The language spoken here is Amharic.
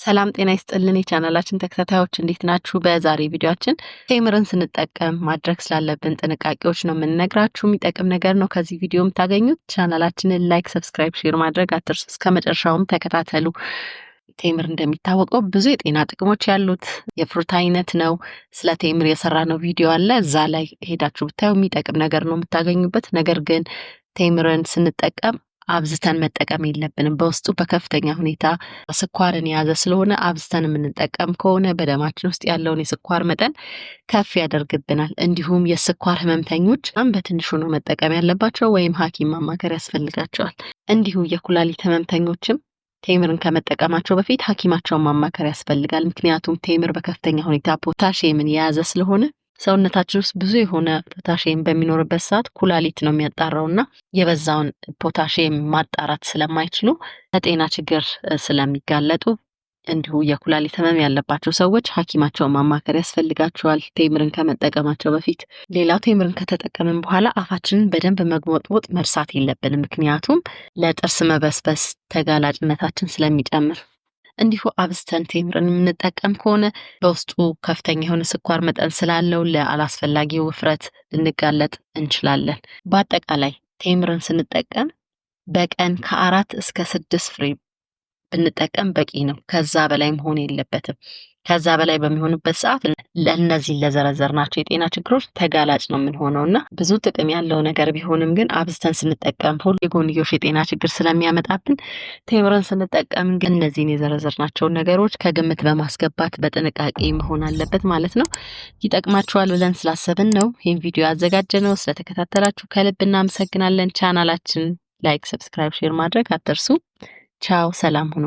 ሰላም ጤና ይስጥልን የቻናላችን ተከታታዮች እንዴት ናችሁ? በዛሬ ቪዲዮአችን ቴምርን ስንጠቀም ማድረግ ስላለብን ጥንቃቄዎች ነው የምንነግራችሁ። የሚጠቅም ነገር ነው ከዚህ ቪዲዮ የምታገኙት። ቻናላችንን ላይክ፣ ሰብስክራይብ፣ ሼር ማድረግ አትርሱ። እስከመጨረሻውም ተከታተሉ። ቴምር እንደሚታወቀው ብዙ የጤና ጥቅሞች ያሉት የፍሩት አይነት ነው። ስለ ቴምር የሰራነው ቪዲዮ አለ፣ እዛ ላይ ሄዳችሁ ብታዩ የሚጠቅም ነገር ነው የምታገኙበት። ነገር ግን ቴምርን ስንጠቀም አብዝተን መጠቀም የለብንም። በውስጡ በከፍተኛ ሁኔታ ስኳርን የያዘ ስለሆነ አብዝተን የምንጠቀም ከሆነ በደማችን ውስጥ ያለውን የስኳር መጠን ከፍ ያደርግብናል። እንዲሁም የስኳር ህመምተኞች በትንሹ ነው መጠቀም ያለባቸው ወይም ሐኪም ማማከር ያስፈልጋቸዋል። እንዲሁ የኩላሊት ህመምተኞችም ቴምርን ከመጠቀማቸው በፊት ሐኪማቸውን ማማከር ያስፈልጋል። ምክንያቱም ቴምር በከፍተኛ ሁኔታ ፖታሺየምን የያዘ ስለሆነ ሰውነታችን ውስጥ ብዙ የሆነ ፖታሺየም በሚኖርበት ሰዓት ኩላሊት ነው የሚያጣራውና የበዛውን ፖታሺየም ማጣራት ስለማይችሉ ለጤና ችግር ስለሚጋለጡ እንዲሁ የኩላሊት ህመም ያለባቸው ሰዎች ሐኪማቸውን ማማከር ያስፈልጋቸዋል ቴምርን ከመጠቀማቸው በፊት። ሌላው ቴምርን ከተጠቀምን በኋላ አፋችንን በደንብ መግሞጥሞጥ መርሳት የለብንም። ምክንያቱም ለጥርስ መበስበስ ተጋላጭነታችን ስለሚጨምር። እንዲሁ አብዝተን ቴምርን የምንጠቀም ከሆነ በውስጡ ከፍተኛ የሆነ ስኳር መጠን ስላለው ለአላስፈላጊ ውፍረት ልንጋለጥ እንችላለን። በአጠቃላይ ቴምርን ስንጠቀም በቀን ከ4 እስከ 6 ፍሬ ብንጠቀም በቂ ነው። ከዛ በላይ መሆን የለበትም። ከዛ በላይ በሚሆንበት ሰዓት ለእነዚህ ለዘረዘርናቸው የጤና ችግሮች ተጋላጭ ነው የምንሆነውና ብዙ ጥቅም ያለው ነገር ቢሆንም ግን አብዝተን ስንጠቀም ሁሉ የጎንዮሽ የጤና ችግር ስለሚያመጣብን ቴምርን ስንጠቀም ግን እነዚህን የዘረዘርናቸውን ነገሮች ከግምት በማስገባት በጥንቃቄ መሆን አለበት ማለት ነው። ይጠቅማችኋል ብለን ስላሰብን ነው ይህን ቪዲዮ ያዘጋጀነው። ስለተከታተላችሁ ከልብ እናመሰግናለን። ቻናላችን ላይክ፣ ሰብስክራይብ፣ ሼር ማድረግ አትርሱ። ቻው፣ ሰላም ሁኑ።